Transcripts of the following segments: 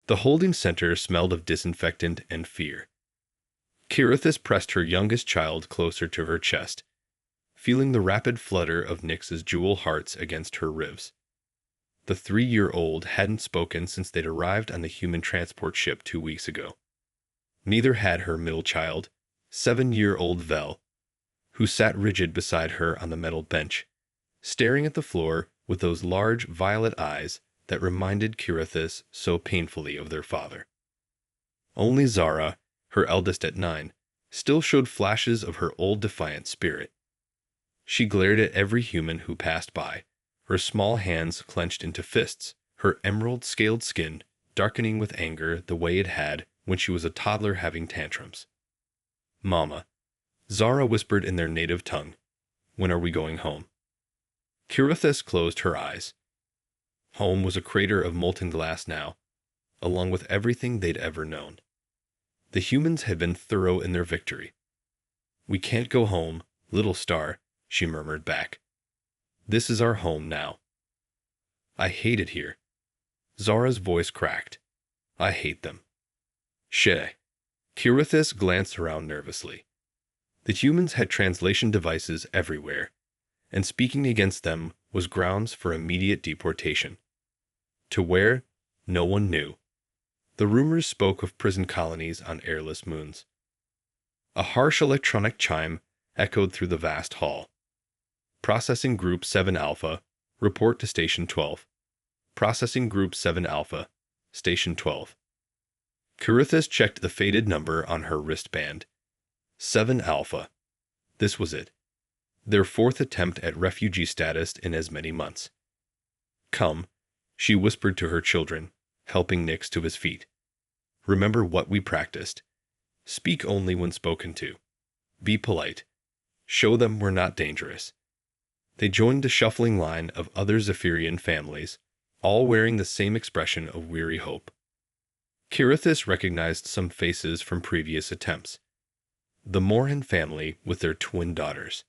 The holding center smelled of disinfectant and fear. Kirithis pressed her youngest child closer to her chest, feeling the rapid flutter of Nyx's jewel hearts against her ribs. The 3-year-old hadn't spoken since they'd arrived on the human transport ship 2 weeks ago. Neither had her middle child, 7-year-old Vel, who sat rigid beside her on the metal bench, staring at the floor with those large violet eyes that reminded Kirithis so painfully of their father. Only Zara, her eldest at 9, still showed flashes of her old defiant spirit. She glared at every human who passed by, her small hands clenched into fists, her emerald-scaled skin darkening with anger the way it had when she was a toddler having tantrums. "Mama," Zara whispered in their native tongue, "when are we going home?" Kirithis closed her eyes. Home was a crater of molten glass now, along with everything they'd ever known. The humans had been thorough in their victory. "We can't go home, little star," she murmured back. "This is our home now." "I hate it here." Zara's voice cracked. "I hate them." "Sheh." Kirithis glanced around nervously. The humans had translation devices everywhere, and speaking against them was grounds for immediate deportation. To where? No one knew. The rumors spoke of prison colonies on airless moons. A harsh electronic chime echoed through the vast hall. "Processing Group 7 Alpha, report to Station 12. Processing Group 7 Alpha, Station 12. Kirithis checked the faded number on her wristband. 7 Alpha. This was it. Their 4th attempt at refugee status in as many months. "Come," she whispered to her children, helping Nyx to his feet. "Remember what we practiced. Speak only when spoken to. Be polite. Show them we're not dangerous." They joined the shuffling line of other Zephyrian families, all wearing the same expression of weary hope. Kirithis recognized some faces from previous attempts. The Morin family with their twin daughters.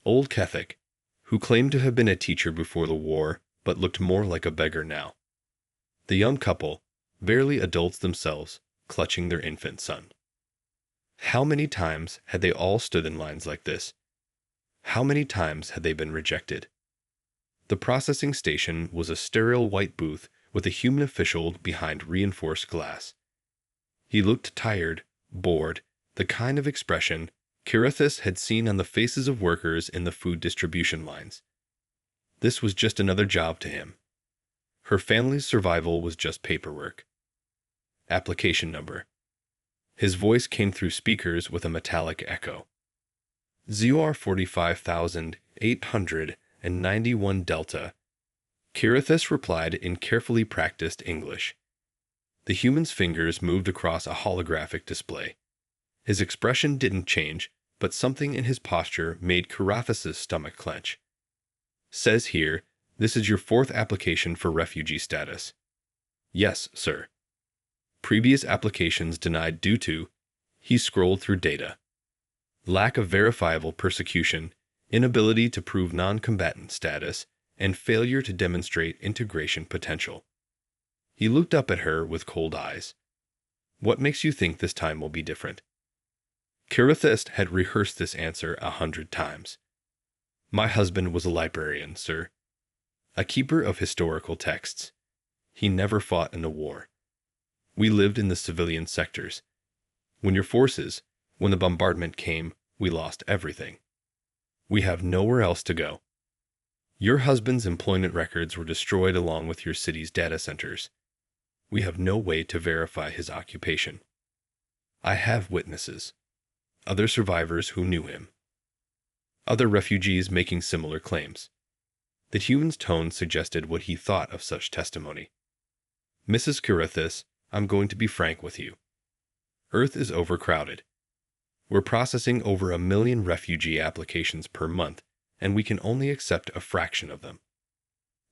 Old Kethek, who claimed to have been a teacher before the war, but looked more like a beggar now. The young couple, barely adults themselves, clutching their infant son. How many times had they all stood in lines like this? How many times had they been rejected? The processing station was a sterile white booth with a human official behind reinforced glass. He looked tired, bored, the kind of expression Kirithis had seen on the faces of workers in the food distribution lines. This was just another job to him. Her family's survival was just paperwork. Application number. His voice came through speakers with a metallic echo. ZR 45,891 Delta. Kirithis replied in carefully practiced English. The human's fingers moved across a holographic display. His expression didn't change, but something in his posture made Kirithis' stomach clench. "Says here, this is your 4th application for refugee status." "Yes, sir." Previous applications denied due to, he scrolled through data. Lack of verifiable persecution, inability to prove non-combatant status, and failure to demonstrate integration potential. He looked up at her with cold eyes. "What makes you think this time will be different?" Kirithis had rehearsed this answer 100 times. "My husband was a librarian, sir. A keeper of historical texts. He never fought in a war. We lived in the civilian sectors. When the bombardment came, we lost everything. We have nowhere else to go. Your husband's employment records were destroyed along with your city's data centers. We have no way to verify his occupation. I have witnesses. Other survivors who knew him. Other refugees making similar claims." The human's tone suggested what he thought of such testimony. "Mrs. Kirithis, I'm going to be frank with you. Earth is overcrowded. We're processing over 1 million refugee applications per month, and we can only accept a fraction of them.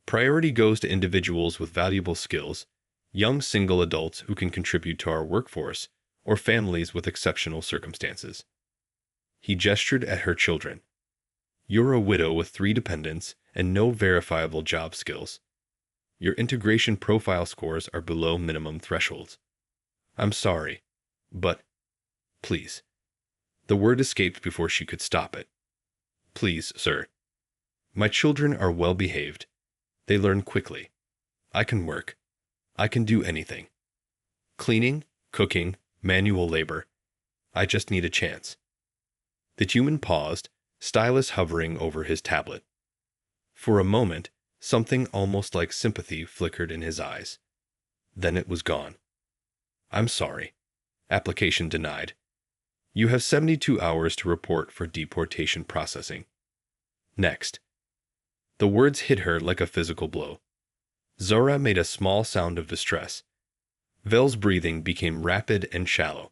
Priority goes to individuals with valuable skills, young single adults who can contribute to our workforce, or families with exceptional circumstances." He gestured at her children. "You're a widow with 3 dependents and no verifiable job skills. Your integration profile scores are below minimum thresholds. I'm sorry, but please. The word escaped before she could stop it. Please, sir. My children are well behaved. They learn quickly. I can work. I can do anything. Cleaning, cooking, manual labor. I just need a chance. The human paused, stylus hovering over his tablet. For a moment, something almost like sympathy flickered in his eyes. Then it was gone. I'm sorry. Application denied. You have 72 hours to report for deportation processing. Next. The words hit her like a physical blow. Zora made a small sound of distress. Vel's breathing became rapid and shallow.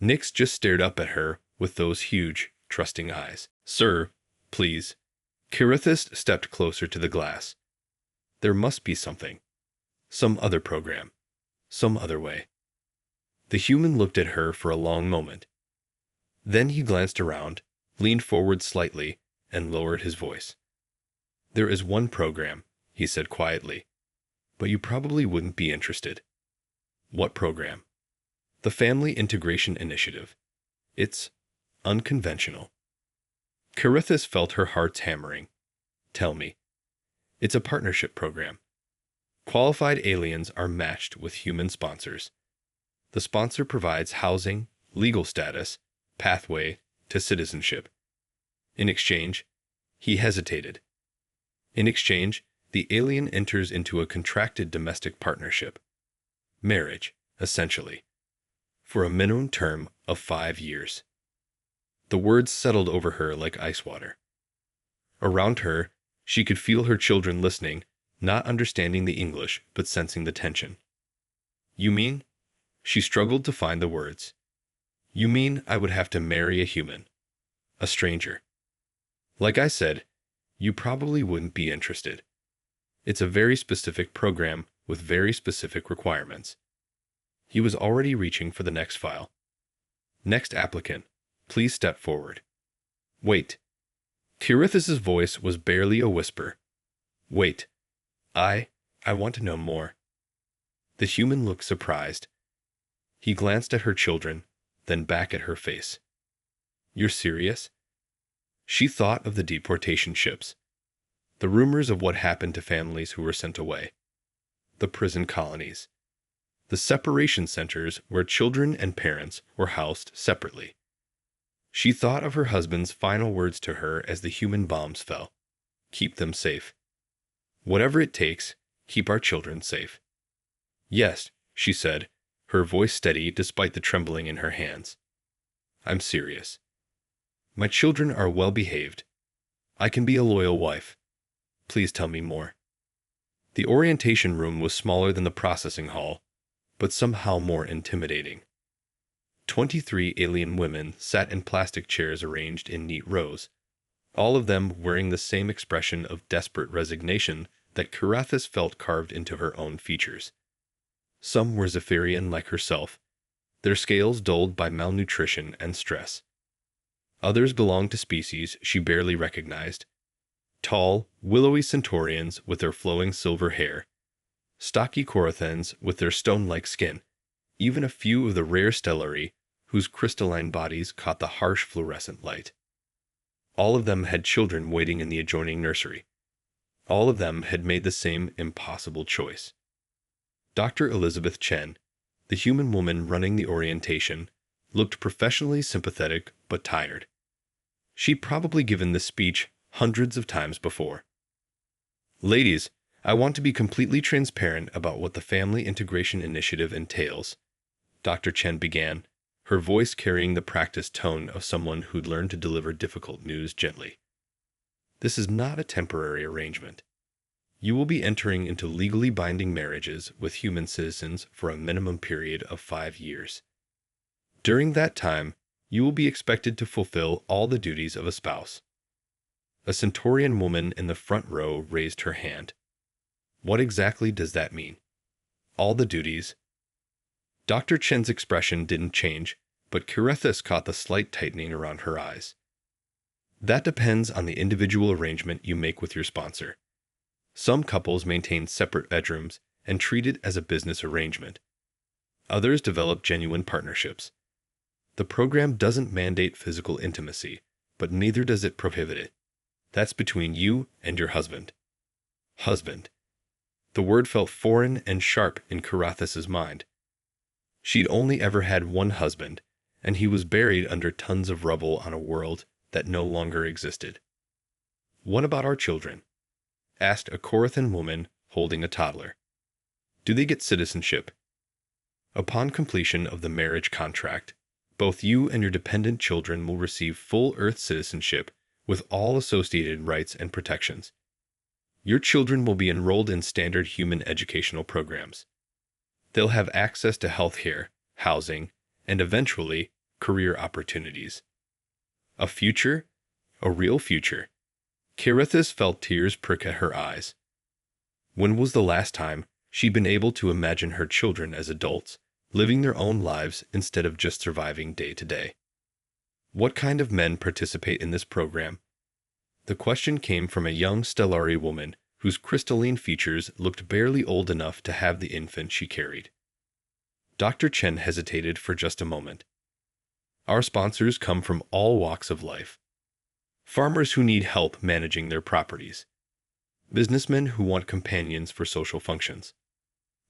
Nix just stared up at her with those huge, trusting eyes. Sir, please. Kirithis stepped closer to the glass. There must be something. Some other program. Some other way. The human looked at her for a long moment. Then he glanced around, leaned forward slightly, and lowered his voice. There is one program, he said quietly, but you probably wouldn't be interested. What program? The Family Integration Initiative. It's unconventional. Kirithis felt her heart's hammering. Tell me. It's a partnership program. Qualified aliens are matched with human sponsors. The sponsor provides housing, legal status, pathway to citizenship. In exchange, he hesitated. In exchange, the alien enters into a contracted domestic partnership. Marriage, essentially. For a minimum term of 5 years. The words settled over her like ice water. Around her, she could feel her children listening, not understanding the English, but sensing the tension. You mean? She struggled to find the words. You mean I would have to marry a human? A stranger? Like I said, you probably wouldn't be interested. It's a very specific program with very specific requirements. He was already reaching for the next file. Next applicant, please step forward. Wait. Kirithis's voice was barely a whisper. Wait. I want to know more. The human looked surprised. He glanced at her children, then back at her face. You're serious? She thought of the deportation ships. The rumors of what happened to families who were sent away. The prison colonies. The separation centers where children and parents were housed separately. She thought of her husband's final words to her as the human bombs fell. Keep them safe. Whatever it takes, keep our children safe. Yes, she said, her voice steady despite the trembling in her hands. I'm serious. My children are well behaved. I can be a loyal wife. Please tell me more. The orientation room was smaller than the processing hall, but somehow more intimidating. 23 alien women sat in plastic chairs arranged in neat rows, all of them wearing the same expression of desperate resignation that Kirithis felt carved into her own features. Some were Zephyrian like herself, their scales dulled by malnutrition and stress. Others belonged to species she barely recognized. Tall, willowy centaurians with their flowing silver hair, stocky Corothens with their stone-like skin, even a few of the rare stellari whose crystalline bodies caught the harsh fluorescent light. All of them had children waiting in the adjoining nursery. All of them had made the same impossible choice. Dr. Elizabeth Chen, the human woman running the orientation, looked professionally sympathetic but tired. She'd probably given this speech hundreds of times before. Ladies, I want to be completely transparent about what the Family Integration Initiative entails, Dr. Chen began, her voice carrying the practiced tone of someone who'd learned to deliver difficult news gently. This is not a temporary arrangement. You will be entering into legally binding marriages with human citizens for a minimum period of 5 years. During that time, you will be expected to fulfill all the duties of a spouse. A Centaurian woman in the front row raised her hand. What exactly does that mean? All the duties. Dr. Chen's expression didn't change, but Kirithis caught the slight tightening around her eyes. That depends on the individual arrangement you make with your sponsor. Some couples maintain separate bedrooms and treat it as a business arrangement. Others develop genuine partnerships. The program doesn't mandate physical intimacy, but neither does it prohibit it. That's between you and your husband. Husband. The word felt foreign and sharp in Carathis' mind. She'd only ever had one husband, and he was buried under tons of rubble on a world that no longer existed. What about our children? Asked a Corathan woman holding a toddler. Do they get citizenship? Upon completion of the marriage contract, both you and your dependent children will receive full Earth citizenship with all associated rights and protections. Your children will be enrolled in standard human educational programs. They'll have access to health care, housing, and eventually, career opportunities. A future? A real future. Carathis felt tears prick at her eyes. When was the last time she'd been able to imagine her children as adults, living their own lives instead of just surviving day to day? What kind of men participate in this program? The question came from a young Stellari woman whose crystalline features looked barely old enough to have the infant she carried. Dr. Chen hesitated for just a moment. Our sponsors come from all walks of life. Farmers who need help managing their properties. Businessmen who want companions for social functions.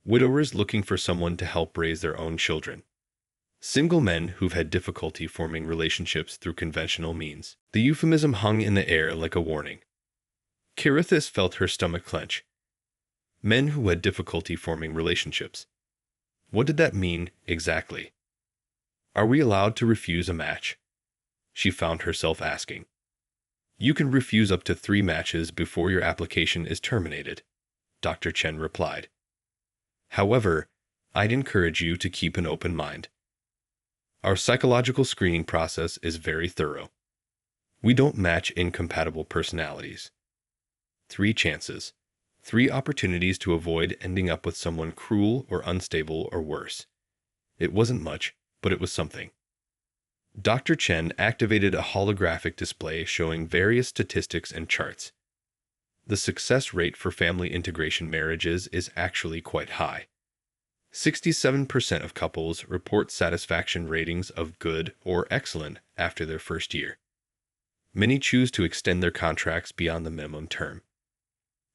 Widowers looking for someone to help raise their own children. Single men who've had difficulty forming relationships through conventional means. The euphemism hung in the air like a warning. Carathis felt her stomach clench. Men who had difficulty forming relationships. What did that mean exactly? Are we allowed to refuse a match? She found herself asking. You can refuse up to 3 matches before your application is terminated, Dr. Chen replied. However, I'd encourage you to keep an open mind. Our psychological screening process is very thorough. We don't match incompatible personalities. 3 chances. 3 opportunities to avoid ending up with someone cruel or unstable or worse. It wasn't much, but it was something. Dr. Chen activated a holographic display showing various statistics and charts. The success rate for family integration marriages is actually quite high. 67% of couples report satisfaction ratings of good or excellent after their first year. Many choose to extend their contracts beyond the minimum term.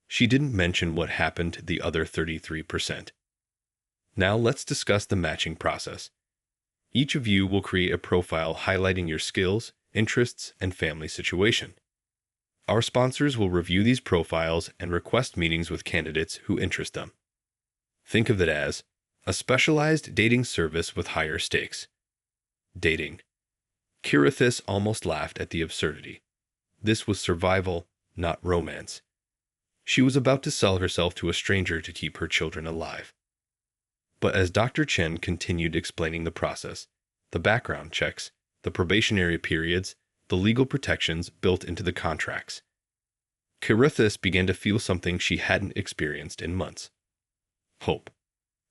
She didn't mention what happened to the other 33%. Now let's discuss the matching process. Each of you will create a profile highlighting your skills, interests, and family situation. Our sponsors will review these profiles and request meetings with candidates who interest them. Think of it as a specialized dating service with higher stakes. Dating. Carathis almost laughed at the absurdity. This was survival, not romance. She was about to sell herself to a stranger to keep her children alive. But as Dr. Chen continued explaining the process, the background checks, the probationary periods, the legal protections built into the contracts, Carathis began to feel something she hadn't experienced in months. Hope.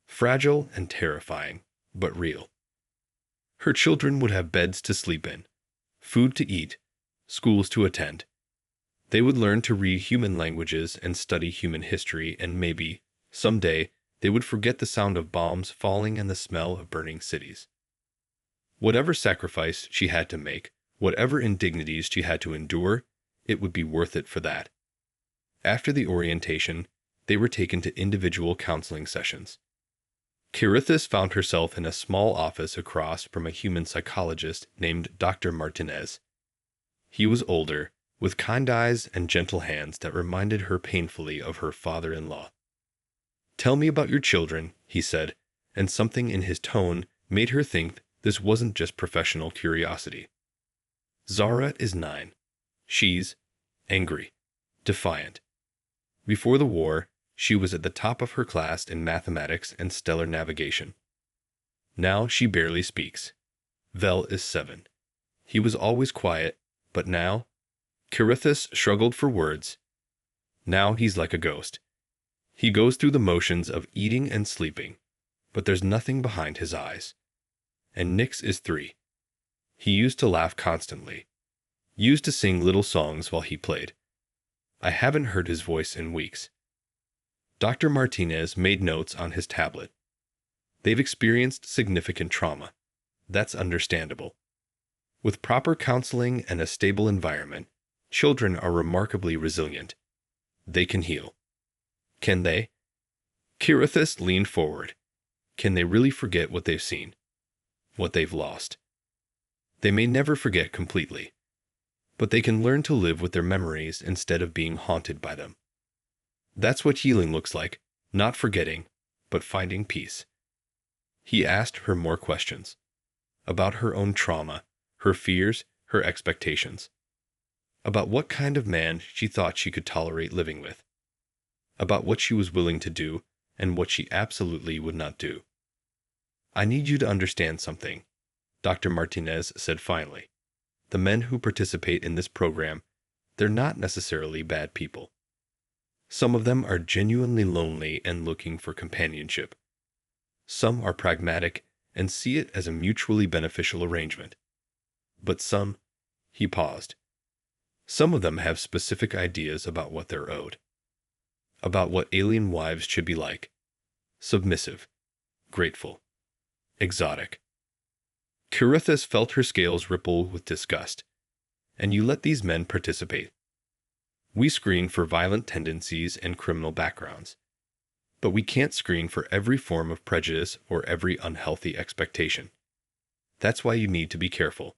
Fragile and terrifying, but real. Her children would have beds to sleep in, food to eat, schools to attend. They would learn to read human languages and study human history, and maybe, someday, they would forget the sound of bombs falling and the smell of burning cities. Whatever sacrifice she had to make, whatever indignities she had to endure, it would be worth it for that. After the orientation, they were taken to individual counseling sessions. Carathis found herself in a small office across from a human psychologist named Dr. Martinez. He was older, with kind eyes and gentle hands that reminded her painfully of her father-in-law. "Tell me about your children," he said, and something in his tone made her think this wasn't just professional curiosity. Zara is 9. She's angry, defiant. Before the war, she was at the top of her class in mathematics and stellar navigation. Now she barely speaks. Vel is 7. He was always quiet, but now... Carathis struggled for words. Now he's like a ghost. He goes through the motions of eating and sleeping, but there's nothing behind his eyes. And Nix is 3. He used to laugh constantly. Used to sing little songs while he played. I haven't heard his voice in weeks. Dr. Martinez made notes on his tablet. They've experienced significant trauma. That's understandable. With proper counseling and a stable environment, children are remarkably resilient. They can heal. Can they? Kirithis leaned forward. Can they really forget what they've seen? What they've lost? They may never forget completely, but they can learn to live with their memories instead of being haunted by them. That's what healing looks like, not forgetting, but finding peace. He asked her more questions about her own trauma, her fears, her expectations, about what kind of man she thought she could tolerate living with, about what she was willing to do and what she absolutely would not do. I need you to understand something, Dr. Martinez said finally. The men who participate in this program, they're not necessarily bad people. Some of them are genuinely lonely and looking for companionship. Some are pragmatic and see it as a mutually beneficial arrangement. But some, he paused. Some of them have specific ideas about what they're owed, about what alien wives should be like: submissive, grateful, exotic. Kirithis felt her scales ripple with disgust. And you let these men participate. We screen for violent tendencies and criminal backgrounds, but we can't screen for every form of prejudice or every unhealthy expectation. That's why you need to be careful.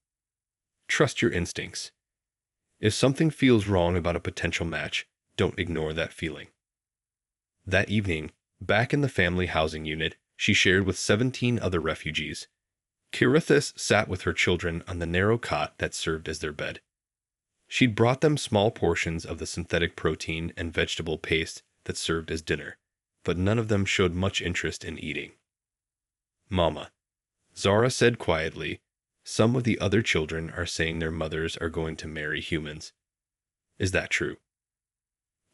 Trust your instincts. If something feels wrong about a potential match, don't ignore that feeling. That evening, back in the family housing unit she shared with 17 other refugees, Kirithis sat with her children on the narrow cot that served as their bed. She'd brought them small portions of the synthetic protein and vegetable paste that served as dinner, but none of them showed much interest in eating. "Mama," Zara said quietly, "some of the other children are saying their mothers are going to marry humans. Is that true?"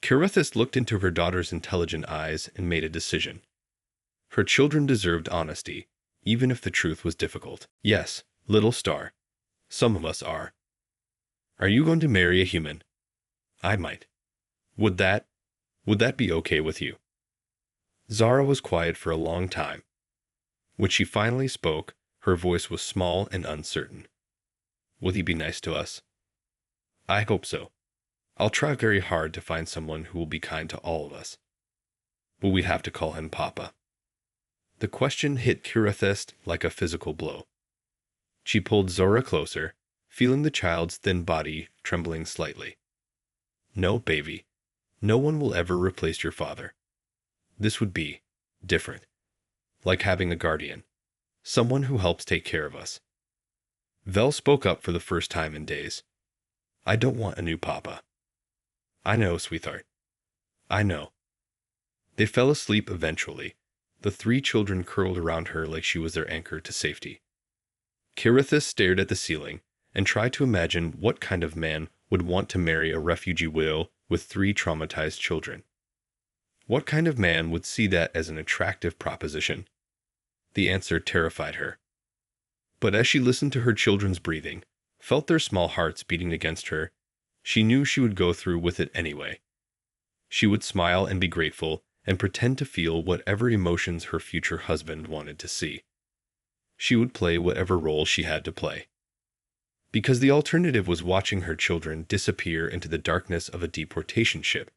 Kirithis looked into her daughter's intelligent eyes and made a decision. Her children deserved honesty, even if the truth was difficult. "Yes, little star. Some of us are." "Are you going to marry a human?" "I might." Would that be okay with you?" Zara was quiet for a long time. When she finally spoke, her voice was small and uncertain. "Will he be nice to us?" "I hope so. I'll try very hard to find someone who will be kind to all of us." "Will we have to call him Papa?" The question hit Kirithis like a physical blow. She pulled Zora closer, feeling the child's thin body trembling slightly. "No, baby. No one will ever replace your father. This would be different. Like having a guardian. Someone who helps take care of us." Vel spoke up for the first time in days. "I don't want a new papa." "I know, sweetheart. I know." They fell asleep eventually, the 3 children curled around her like she was their anchor to safety. Kirithis stared at the ceiling and tried to imagine what kind of man would want to marry a refugee widow with 3 traumatized children. What kind of man would see that as an attractive proposition? The answer terrified her. But as she listened to her children's breathing, felt their small hearts beating against her, she knew she would go through with it anyway. She would smile and be grateful and pretend to feel whatever emotions her future husband wanted to see. She would play whatever role she had to play. Because the alternative was watching her children disappear into the darkness of a deportation ship,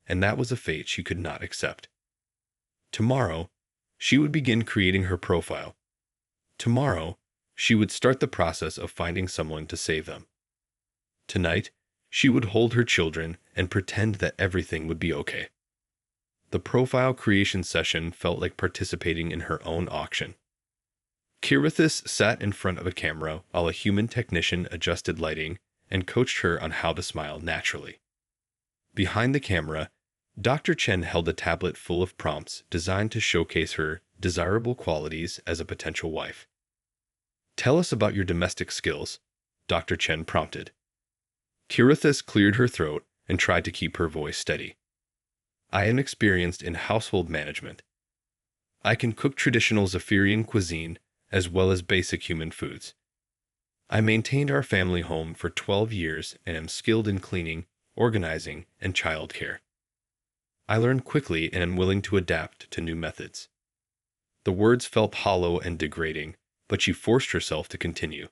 and that was a fate she could not accept. Tomorrow, she would begin creating her profile. Tomorrow, she would start the process of finding someone to save them. Tonight, she would hold her children and pretend that everything would be okay. The profile creation session felt like participating in her own auction. Kirithis sat in front of a camera while a human technician adjusted lighting and coached her on how to smile naturally. Behind the camera, Dr. Chen held a tablet full of prompts designed to showcase her desirable qualities as a potential wife. "Tell us about your domestic skills," Dr. Chen prompted. Kirithis cleared her throat and tried to keep her voice steady. "I am experienced in household management. I can cook traditional Zephyrian cuisine as well as basic human foods. I maintained our family home for 12 years and am skilled in cleaning, organizing, and childcare. I learn quickly and am willing to adapt to new methods. The words felt hollow and degrading, but she forced herself to continue.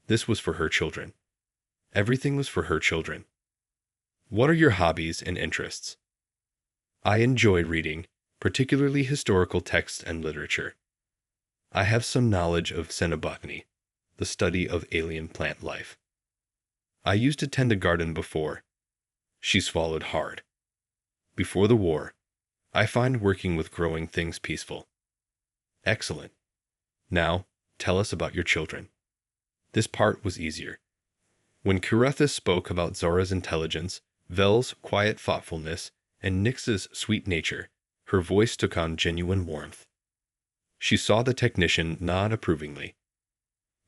This was for her children. Everything was for her children. What are your hobbies and interests? I enjoy reading, particularly historical texts and literature. I have some knowledge of xenobotany, the study of alien plant life. I used to tend a garden before. She swallowed hard. Before the war, I find working with growing things peaceful. Excellent. Now, tell us about your children. This part was easier. When Kirethis spoke about Zora's intelligence, Vel's quiet thoughtfulness, and Nyx's sweet nature, her voice took on genuine warmth. She saw the technician nod approvingly.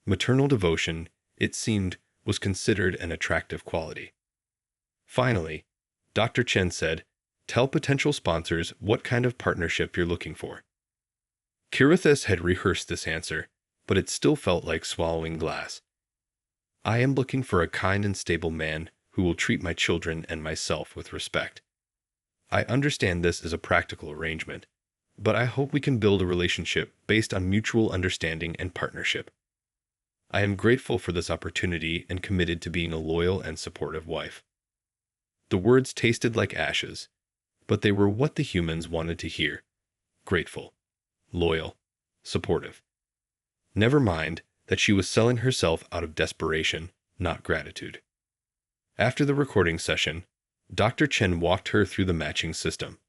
Maternal devotion, it seemed, was considered an attractive quality. Finally, Dr. Chen said, "Tell potential sponsors what kind of partnership you're looking for." Kirethis had rehearsed this answer, but it still felt like swallowing glass. I am looking for a kind and stable man who will treat my children and myself with respect. I understand this is a practical arrangement, but I hope we can build a relationship based on mutual understanding and partnership. I am grateful for this opportunity and committed to being a loyal and supportive wife. The words tasted like ashes, but they were what the humans wanted to hear. Grateful, loyal, supportive. Never mind that she was selling herself out of desperation, not gratitude. After the recording session, Dr. Chen walked her through the matching system.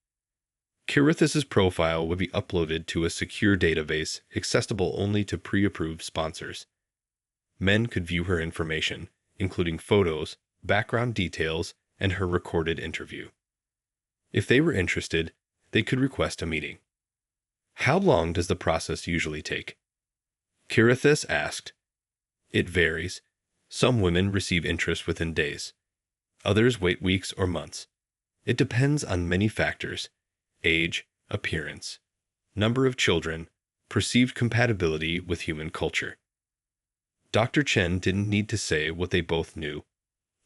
Kirethis' profile would be uploaded to a secure database accessible only to pre-approved sponsors. Men could view her information, including photos, background details, and her recorded interview. If they were interested, they could request a meeting. How long does the process usually take? Kirethis asked. It varies. Some women receive interest within days. Others wait weeks or months. It depends on many factors: age, appearance, number of children, perceived compatibility with human culture. Dr. Chen didn't need to say what they both knew.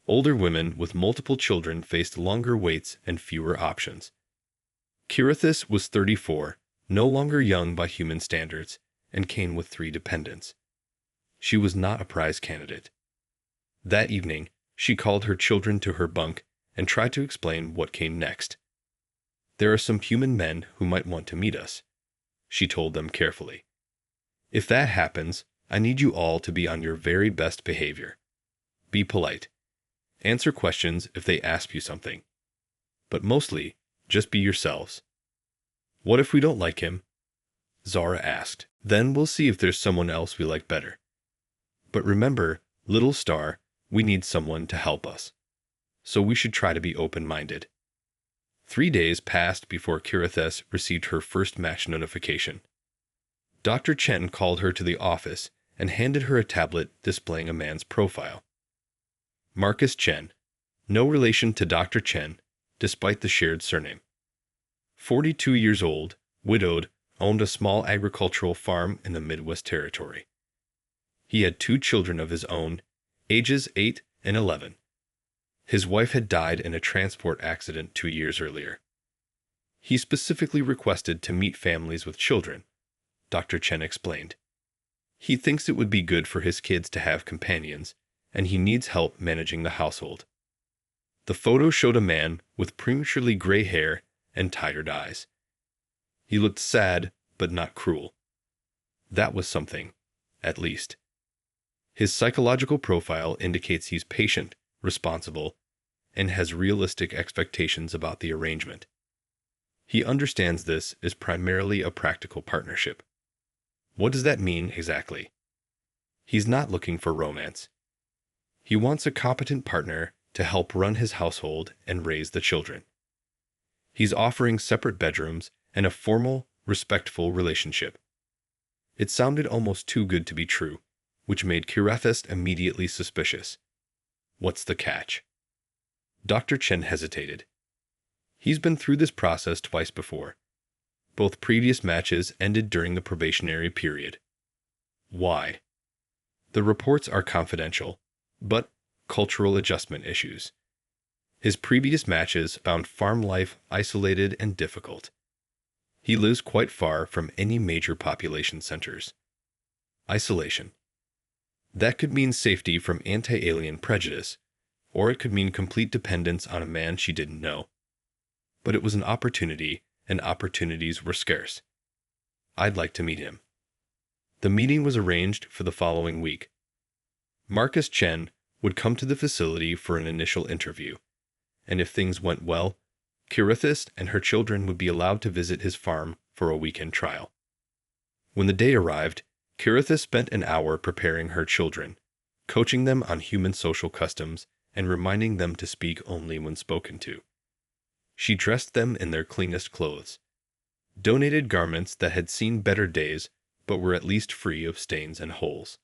Older women with multiple children faced longer waits and fewer options. Kirethis was 34, no longer young by human standards, and came with 3 dependents. She was not a prize candidate. That evening, she called her children to her bunk and tried to explain what came next. "There are some human men who might want to meet us," she told them carefully. "If that happens, I need you all to be on your very best behavior. Be polite. Answer questions if they ask you something. But mostly, just be yourselves." "What if we don't like him?" Zara asked. "Then we'll see if there's someone else we like better. But remember, little star, we need someone to help us. So we should try to be open-minded." 3 days passed before Kirethis received her first match notification. Dr. Chen called her to the office and handed her a tablet displaying a man's profile. Marcus Chen, no relation to Dr. Chen, despite the shared surname. 42 years old, widowed, owned a small agricultural farm in the Midwest Territory. He had 2 children of his own, ages 8 and 11. His wife had died in a transport accident 2 years earlier. He specifically requested to meet families with children, Dr. Chen explained. He thinks it would be good for his kids to have companions, and he needs help managing the household. The photo showed a man with prematurely gray hair and tired eyes. He looked sad, but not cruel. That was something, at least. His psychological profile indicates he's patient, responsible, and has realistic expectations about the arrangement. He understands this is primarily a practical partnership. What does that mean exactly? He's not looking for romance. He wants a competent partner to help run his household and raise the children. He's offering separate bedrooms and a formal, respectful relationship. It sounded almost too good to be true, which made Kirethis immediately suspicious. What's the catch? Dr. Chen hesitated. He's been through this process twice before. Both previous matches ended during the probationary period. Why? The reports are confidential, but cultural adjustment issues. His previous matches found farm life isolated and difficult. He lives quite far from any major population centers. Isolation. That could mean safety from anti-alien prejudice, or it could mean complete dependence on a man she didn't know. But it was an opportunity, and opportunities were scarce. I'd like to meet him. The meeting was arranged for the following week. Marcus Chen would come to the facility for an initial interview, and if things went well, Kirithis and her children would be allowed to visit his farm for a weekend trial. When the day arrived, Kirithis spent an hour preparing her children, coaching them on human social customs and reminding them to speak only when spoken to. She dressed them in their cleanest clothes, donated garments that had seen better days but were at least free of stains and holes.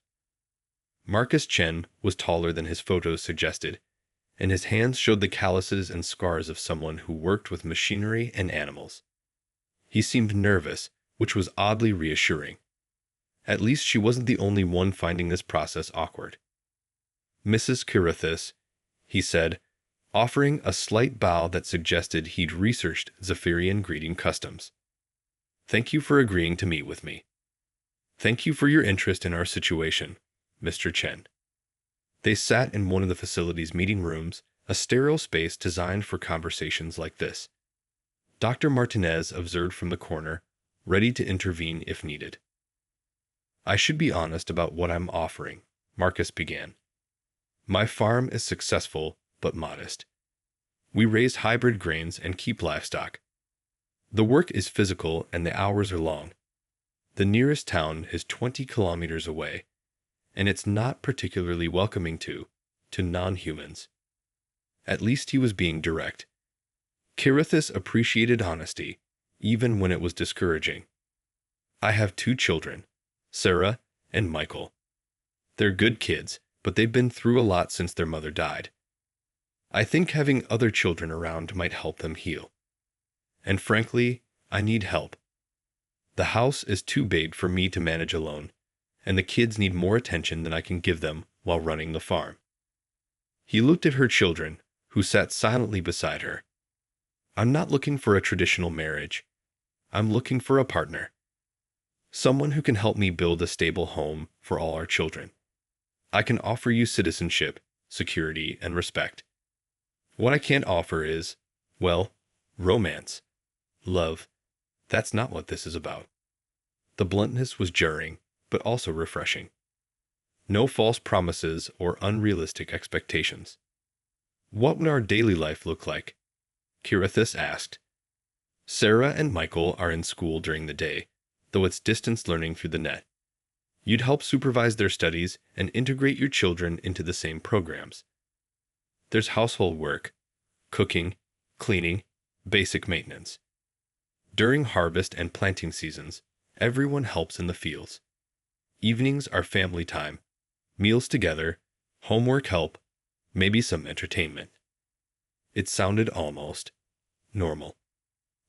Marcus Chen was taller than his photos suggested, and his hands showed the calluses and scars of someone who worked with machinery and animals. He seemed nervous, which was oddly reassuring. At least she wasn't the only one finding this process awkward. Mrs. Kirithis, he said, offering a slight bow that suggested he'd researched Zephyrian greeting customs. Thank you for agreeing to meet with me. Thank you for your interest in our situation, Mr. Chen. They sat in one of the facility's meeting rooms, a sterile space designed for conversations like this. Dr. Martinez observed from the corner, ready to intervene if needed. I should be honest about what I'm offering, Marcus began. My farm is successful but modest. We raise hybrid grains and keep livestock. The work is physical and the hours are long. The nearest town is 20 kilometers away, and it's not particularly welcoming to non-humans. At least he was being direct. Kirithis appreciated honesty, even when it was discouraging. I have 2 children, Sarah and Michael. They're good kids, but they've been through a lot since their mother died. I think having other children around might help them heal. And frankly, I need help. The house is too big for me to manage alone, and the kids need more attention than I can give them while running the farm. He looked at her children, who sat silently beside her. I'm not looking for a traditional marriage. I'm looking for a partner. Someone who can help me build a stable home for all our children. I can offer you citizenship, security, and respect. What I can't offer is, well, romance. Love. That's not what this is about. The bluntness was jarring, but also refreshing. No false promises or unrealistic expectations. What would our daily life look like? Kirithis asked. Sarah and Michael are in school during the day, though it's distance learning through the net. You'd help supervise their studies and integrate your children into the same programs. There's household work, cooking, cleaning, basic maintenance. During harvest and planting seasons, everyone helps in the fields. Evenings are family time, meals together, homework help, maybe some entertainment. It sounded almost normal.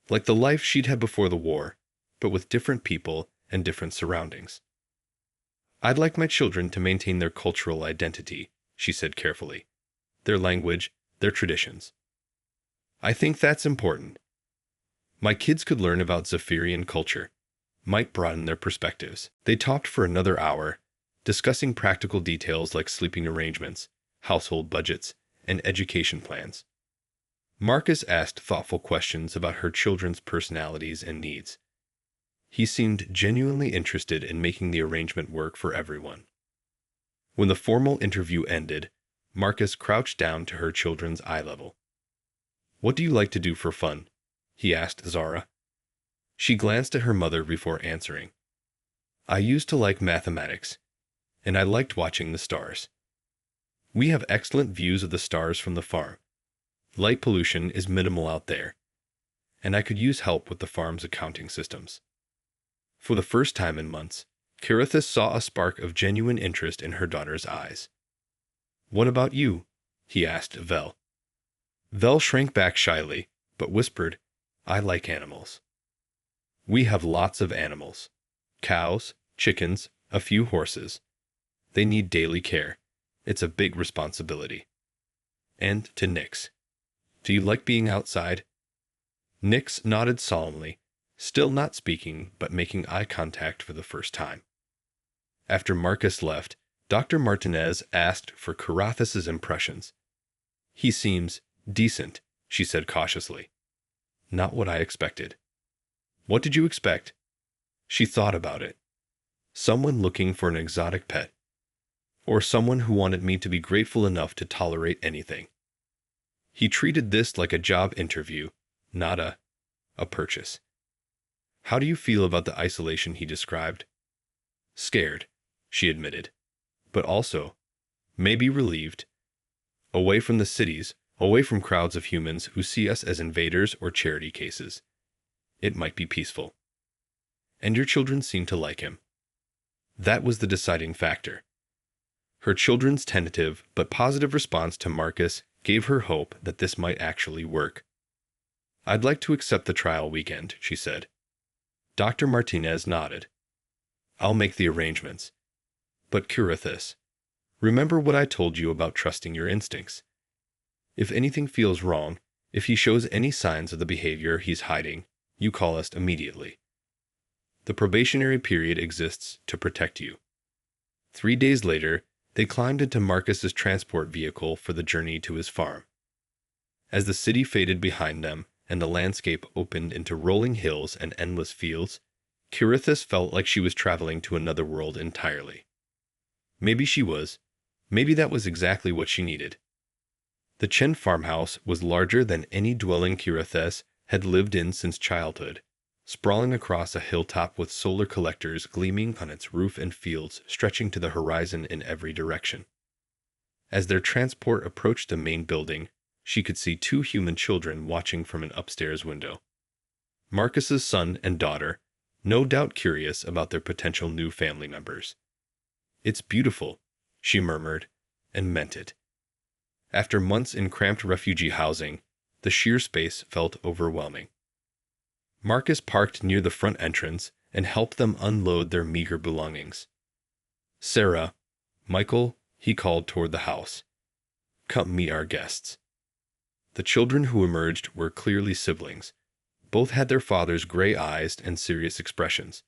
Like the life she'd had before the war, but with different people and different surroundings. I'd like my children to maintain their cultural identity, she said carefully. Their language, their traditions. I think that's important. My kids could learn about Zephyrian culture, might broaden their perspectives. They talked for another hour, discussing practical details like sleeping arrangements, household budgets, and education plans. Marcus asked thoughtful questions about her children's personalities and needs. He seemed genuinely interested in making the arrangement work for everyone. When the formal interview ended, Marcus crouched down to her children's eye level. What do you like to do for fun? He asked Zara. She glanced at her mother before answering. I used to like mathematics, and I liked watching the stars. We have excellent views of the stars from the farm. Light pollution is minimal out there, and I could use help with the farm's accounting systems. For the first time in months, Kirithis saw a spark of genuine interest in her daughter's eyes. What about you? He asked Vel. Vel shrank back shyly, but whispered, I like animals. We have lots of animals. Cows, chickens, a few horses. They need daily care. It's a big responsibility. And to Nix. Do you like being outside? Nix nodded solemnly, still not speaking but making eye contact for the first time. After Marcus left, Dr. Martinez asked for Carathas's impressions. He seems decent, she said cautiously. Not what I expected. What did you expect? She thought about it. Someone looking for an exotic pet. Or someone who wanted me to be grateful enough to tolerate anything. He treated this like a job interview, not a purchase. How do you feel about the isolation he described? Scared, she admitted. But also, maybe relieved. Away from the cities, away from crowds of humans who see us as invaders or charity cases. It might be peaceful. And your children seem to like him. That was the deciding factor. Her children's tentative but positive response to Marcus gave her hope that this might actually work. I'd like to accept the trial weekend, she said. Dr. Martinez nodded. I'll make the arrangements. But Carathas, remember what I told you about trusting your instincts. If anything feels wrong, if he shows any signs of the behavior he's hiding, you call us immediately. The probationary period exists to protect you. 3 days later, they climbed into Marcus's transport vehicle for the journey to his farm. As the city faded behind them and the landscape opened into rolling hills and endless fields, Carathas felt like she was traveling to another world entirely. Maybe she was. Maybe that was exactly what she needed. The Chen farmhouse was larger than any dwelling Carathas had lived in since childhood, sprawling across a hilltop with solar collectors gleaming on its roof and fields stretching to the horizon in every direction. As their transport approached the main building, she could see 2 human children watching from an upstairs window. Marcus's son and daughter, no doubt curious about their potential new family members. It's beautiful, she murmured, and meant it. After months in cramped refugee housing, the sheer space felt overwhelming. Marcus parked near the front entrance and helped them unload their meager belongings. Sarah, Michael, he called toward the house. Come meet our guests. The children who emerged were clearly siblings. Both had their father's gray eyes and serious expressions,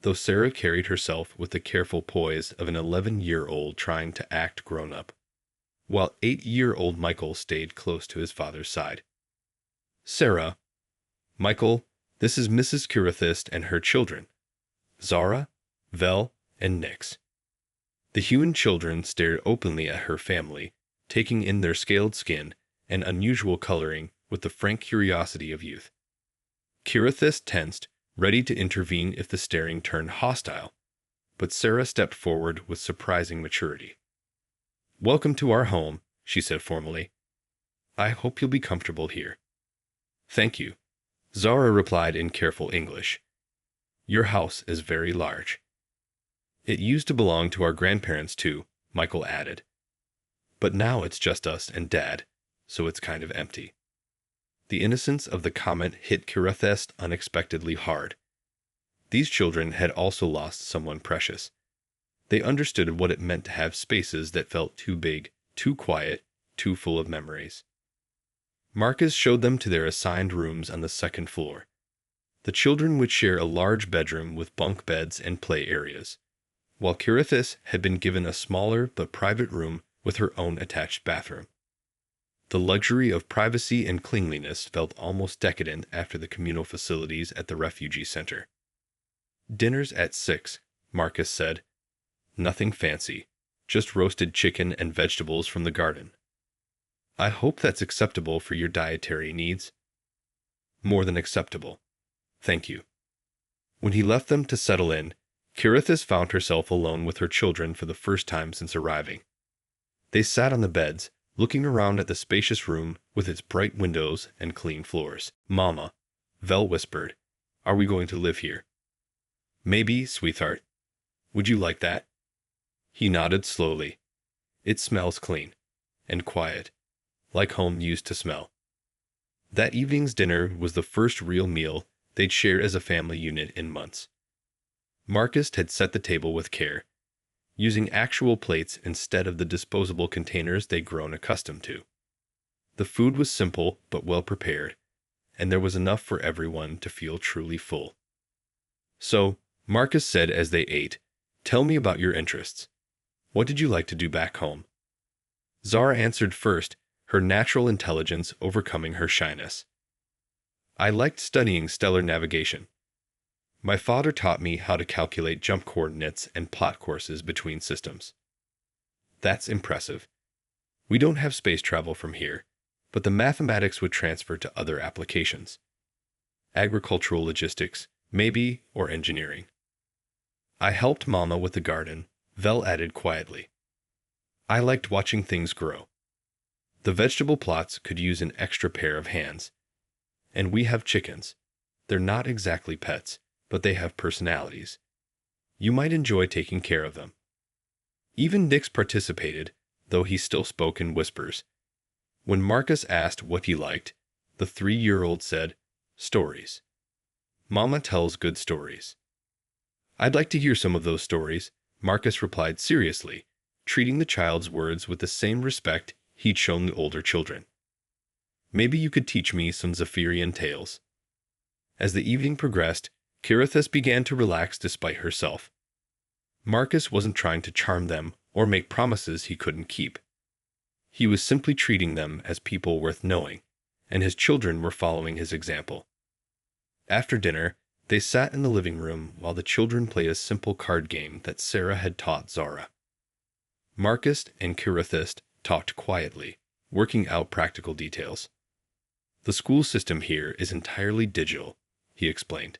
though Sarah carried herself with the careful poise of an 11-year-old trying to act grown-up, while 8-year-old Michael stayed close to his father's side. Sarah, Michael, this is Mrs. Carathas and her children, Zara, Vel, and Nix. The human children stared openly at her family, taking in their scaled skin and unusual coloring with the frank curiosity of youth. Carathas tensed, ready to intervene if the staring turned hostile, but Sarah stepped forward with surprising maturity. Welcome to our home, she said formally. I hope you'll be comfortable here. Thank you, Zara replied in careful English. Your house is very large. It used to belong to our grandparents too, Michael added. But now it's just us and Dad, so it's kind of empty. The innocence of the comment hit Carathas unexpectedly hard. These children had also lost someone precious. They understood what it meant to have spaces that felt too big, too quiet, too full of memories. Marcus showed them to their assigned rooms on the 2nd floor. The children would share a large bedroom with bunk beds and play areas, while Carathas had been given a smaller but private room with her own attached bathroom. The luxury of privacy and cleanliness felt almost decadent after the communal facilities at the refugee center. Dinner's at 6, Marcus said. Nothing fancy, just roasted chicken and vegetables from the garden. I hope that's acceptable for your dietary needs. More than acceptable. Thank you. When he left them to settle in, Carathas found herself alone with her children for the first time since arriving. They sat on the beds, looking around at the spacious room with its bright windows and clean floors. Mama, Vel whispered, are we going to live here? Maybe, sweetheart. Would you like that? He nodded slowly. It smells clean and quiet, like home used to smell. That evening's dinner was the first real meal they'd share as a family unit in months. Marcus had set the table with care, using actual plates instead of the disposable containers they'd grown accustomed to. The food was simple but well prepared, and there was enough for everyone to feel truly full. So, Marcus said as they ate, "Tell me about your interests. What did you like to do back home?" Zara answered first, her natural intelligence overcoming her shyness. "I liked studying stellar navigation. My father taught me how to calculate jump coordinates and plot courses between systems." "That's impressive. We don't have space travel from here, but the mathematics would transfer to other applications. Agricultural logistics, maybe, or engineering." "I helped Mama with the garden," Vel added quietly. "I liked watching things grow. The vegetable plots could use an extra pair of hands. And we have chickens. They're not exactly pets, but they have personalities. You might enjoy taking care of them." Even Nix participated, though he still spoke in whispers. When Marcus asked what he liked, the 3-year-old said, "Stories. Mama tells good stories." "I'd like to hear some of those stories," Marcus replied seriously, treating the child's words with the same respect he'd shown the older children. "Maybe you could teach me some Zephyrian tales." As the evening progressed, Kirithis began to relax despite herself. Marcus wasn't trying to charm them or make promises he couldn't keep. He was simply treating them as people worth knowing, and his children were following his example. After dinner, they sat in the living room while the children played a simple card game that Sarah had taught Zara. Marcus and Kirithis talked quietly, working out practical details. "The school system here is entirely digital," he explained.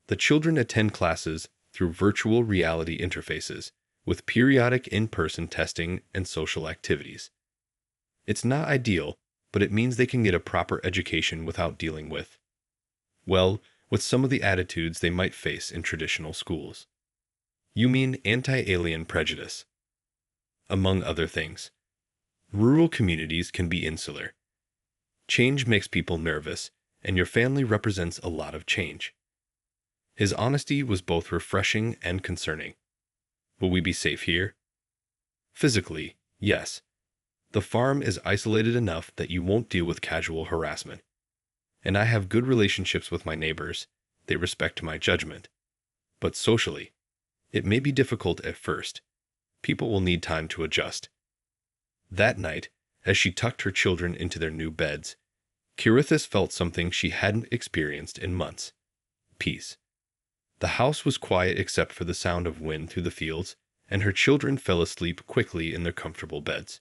"The children attend classes through virtual reality interfaces, with periodic in-person testing and social activities. It's not ideal, but it means they can get a proper education without dealing with, well, with some of the attitudes they might face in traditional schools." "You mean anti-alien prejudice?" "Among other things. Rural communities can be insular. Change makes people nervous, and your family represents a lot of change." His honesty was both refreshing and concerning. "Will we be safe here?" "Physically, yes. The farm is isolated enough that you won't deal with casual harassment. And I have good relationships with my neighbors. They respect my judgment. But socially, it may be difficult at first. People will need time to adjust." That night, as she tucked her children into their new beds, Kirithis felt something she hadn't experienced in months: peace. The house was quiet except for the sound of wind through the fields, and her children fell asleep quickly in their comfortable beds.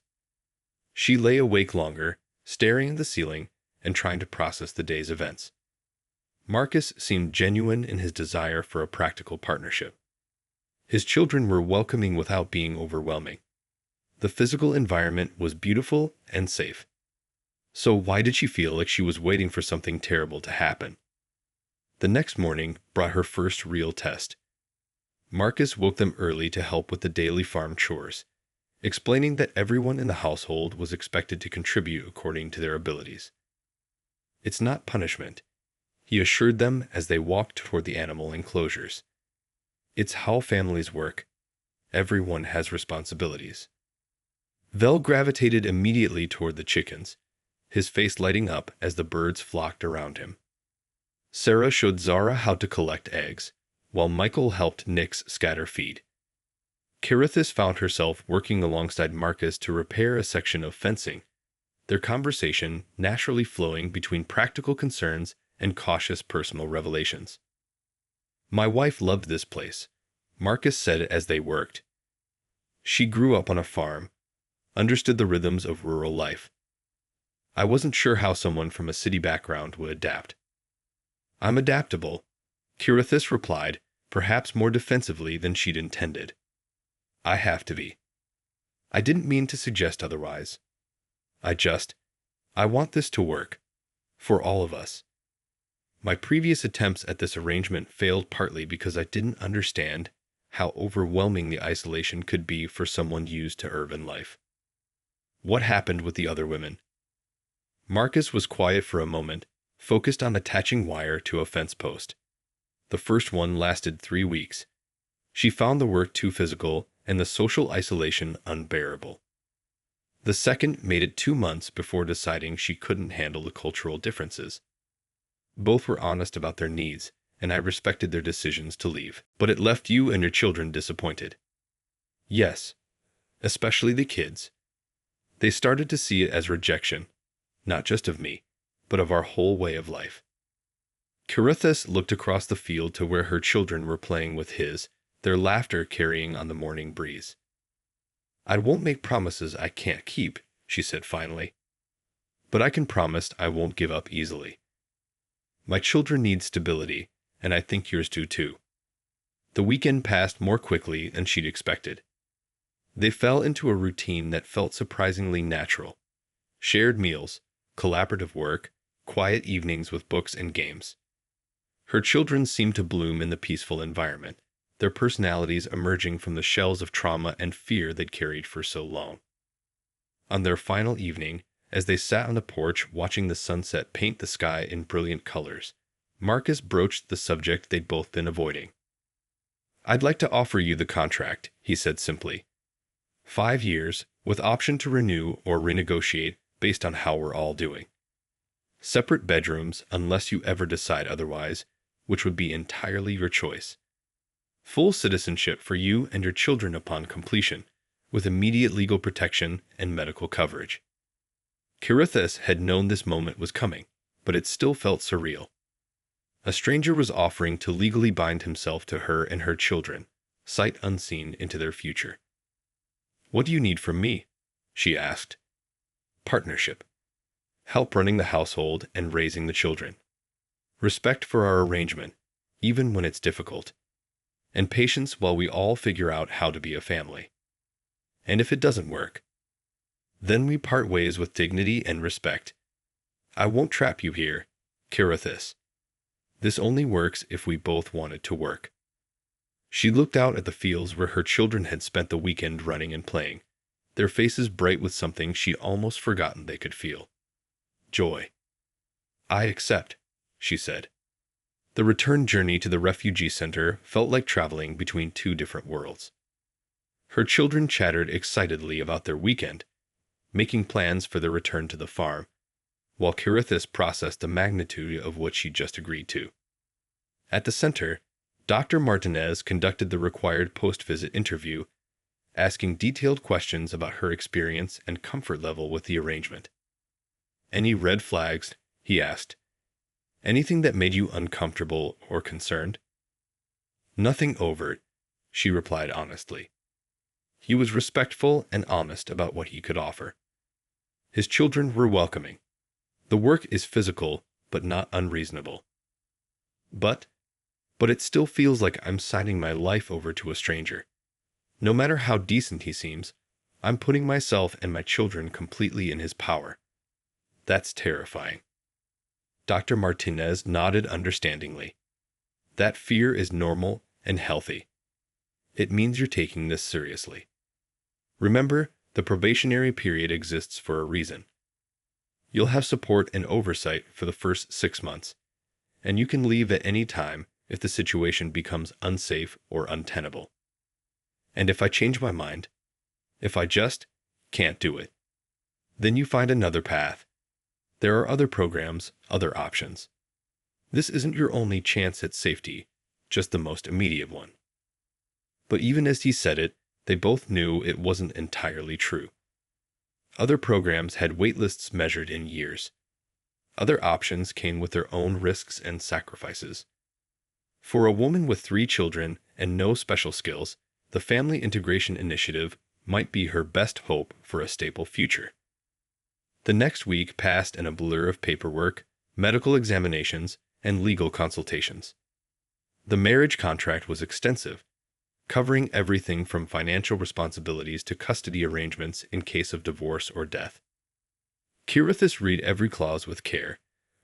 She lay awake longer, staring at the ceiling and trying to process the day's events. Marcus seemed genuine in his desire for a practical partnership. His children were welcoming without being overwhelming. The physical environment was beautiful and safe. So why did she feel like she was waiting for something terrible to happen? The next morning brought her first real test. Marcus woke them early to help with the daily farm chores, explaining that everyone in the household was expected to contribute according to their abilities. "It's not punishment," he assured them as they walked toward the animal enclosures. "It's how families work. Everyone has responsibilities." Vel gravitated immediately toward the chickens, his face lighting up as the birds flocked around him. Sarah showed Zara how to collect eggs, while Michael helped Nix scatter feed. Kirithis found herself working alongside Marcus to repair a section of fencing, their conversation naturally flowing between practical concerns and cautious personal revelations. "My wife loved this place," Marcus said as they worked. "She grew up on a farm, understood the rhythms of rural life. I wasn't sure how someone from a city background would adapt." "I'm adaptable," Kirithis replied, perhaps more defensively than she'd intended. "I have to be. I didn't mean to suggest otherwise. I want this to work. For all of us. My previous attempts at this arrangement failed partly because I didn't understand how overwhelming the isolation could be for someone used to urban life." "What happened with the other women?" Marcus was quiet for a moment, focused on attaching wire to a fence post. "The first one lasted 3 weeks. She found the work too physical and the social isolation unbearable. The second made it 2 months before deciding she couldn't handle the cultural differences. Both were honest about their needs, and I respected their decisions to leave. But it left you and your children disappointed. Yes, especially the kids. They started to see it as rejection, not just of me, but of our whole way of life. Carithus looked across the field to where her children were playing with his, their laughter carrying on the morning breeze. I won't make promises I can't keep, she said finally. But I can promise I won't give up easily. My children need stability, and I think yours do too. The weekend passed more quickly than she'd expected. They fell into a routine that felt surprisingly natural. Shared meals, collaborative work, quiet evenings with books and games. Her children seemed to bloom in the peaceful environment, their personalities emerging from the shells of trauma and fear they'd carried for so long. On their final evening, as they sat on the porch watching the sunset paint the sky in brilliant colors, Marcus broached the subject they'd both been avoiding. "I'd like to offer you the contract," he said simply. 5 years, with option to renew or renegotiate based on how we're all doing. Separate bedrooms unless you ever decide otherwise, which would be entirely your choice. Full citizenship for you and your children upon completion, with immediate legal protection and medical coverage. Carithus had known this moment was coming, but it still felt surreal. A stranger was offering to legally bind himself to her and her children, sight unseen into their future. "What do you need from me?" she asked. "Partnership. Help running the household and raising the children. Respect for our arrangement, even when it's difficult. And patience while we all figure out how to be a family. And if it doesn't work, then we part ways with dignity and respect. I won't trap you here, Carithus. This only works if we both want it to work." She looked out at the fields where her children had spent the weekend running and playing, their faces bright with something she'd almost forgotten they could feel. Joy. "I accept," she said. The return journey to the refugee center felt like traveling between two different worlds. Her children chattered excitedly about their weekend, making plans for their return to the farm, while Carithus processed the magnitude of what she'd just agreed to. At the center, Dr. Martinez conducted the required post-visit interview, asking detailed questions about her experience and comfort level with the arrangement. "Any red flags?" he asked. "Anything that made you uncomfortable or concerned?" "Nothing overt," she replied honestly. He was respectful and honest about what he could offer. His children were welcoming. The work is physical, but not unreasonable. But it still feels like I'm signing my life over to a stranger. No matter how decent he seems, I'm putting myself and my children completely in his power. That's terrifying. Dr. Martinez nodded understandingly. That fear is normal and healthy. It means you're taking this seriously. Remember, the probationary period exists for a reason. You'll have support and oversight for the first 6 months, and you can leave at any time if the situation becomes unsafe or untenable. And if I change my mind, if I just can't do it, then you find another path. There are other programs, other options. This isn't your only chance at safety, just the most immediate one. But even as he said it, they both knew it wasn't entirely true. Other programs had waitlists measured in years. Other options came with their own risks and sacrifices. For a woman with 3 children and no special skills, the Family Integration Initiative might be her best hope for a stable future. The next week passed in a blur of paperwork, medical examinations, and legal consultations. The marriage contract was extensive, covering everything from financial responsibilities to custody arrangements in case of divorce or death. Carithus read every clause with care,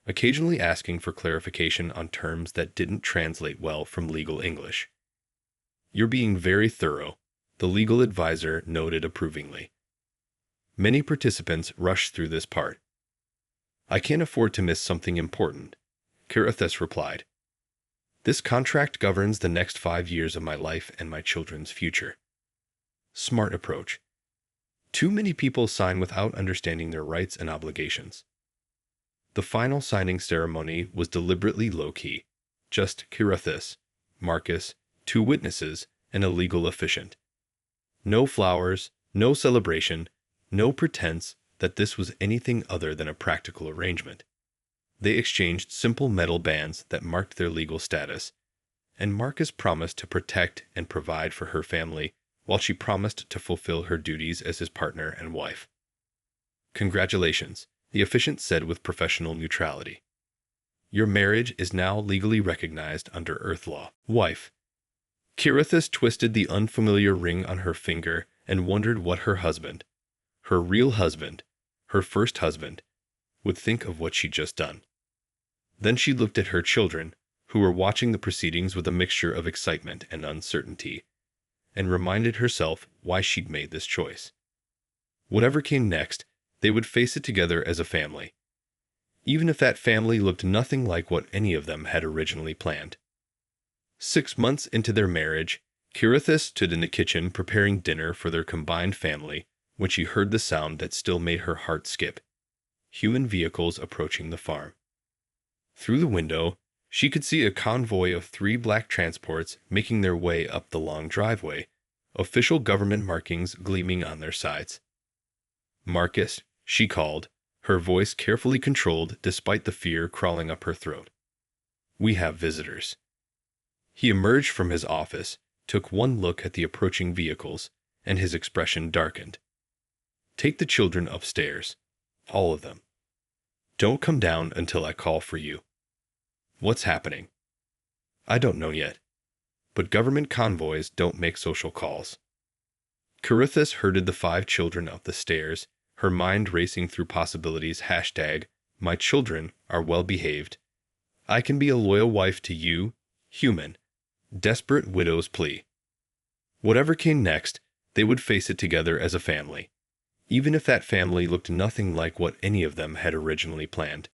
occasionally asking for clarification on terms that didn't translate well from legal English. "You're being very thorough," the legal advisor noted approvingly. Many participants rushed through this part. "I can't afford to miss something important," Carithus replied. "This contract governs the next 5 years of my life and my children's future." Smart approach. Too many people sign without understanding their rights and obligations. The final signing ceremony was deliberately low-key. Just Kirithis, Marcus, 2 witnesses, and a legal officiant. No flowers, no celebration, no pretense that this was anything other than a practical arrangement. They exchanged simple metal bands that marked their legal status, and Marcus promised to protect and provide for her family, while she promised to fulfill her duties as his partner and wife. "Congratulations," the officiant said with professional neutrality. "Your marriage is now legally recognized under Earth law." Wife. Kirithis twisted the unfamiliar ring on her finger and wondered what her husband, her real husband, her first husband, would think of what she'd just done. Then she looked at her children, who were watching the proceedings with a mixture of excitement and uncertainty, and reminded herself why she'd made this choice. Whatever came next, they would face it together as a family, even if that family looked nothing like what any of them had originally planned. 6 months into their marriage, Kirithis stood in the kitchen preparing dinner for their combined family when she heard the sound that still made her heart skip: human vehicles approaching the farm. Through the window, she could see a convoy of 3 black transports making their way up the long driveway, official government markings gleaming on their sides. "Marcus," she called, her voice carefully controlled despite the fear crawling up her throat. "We have visitors." He emerged from his office, took one look at the approaching vehicles, and his expression darkened. "Take the children upstairs. All of them. Don't come down until I call for you." "What's happening?" "I don't know yet. But government convoys don't make social calls." Kirithis herded the 5 children up the stairs, her mind racing through possibilities. "My children are well behaved. I can be a loyal wife to you, human. Desperate widow's plea." Whatever came next, they would face it together as a family, even if that family looked nothing like what any of them had originally planned.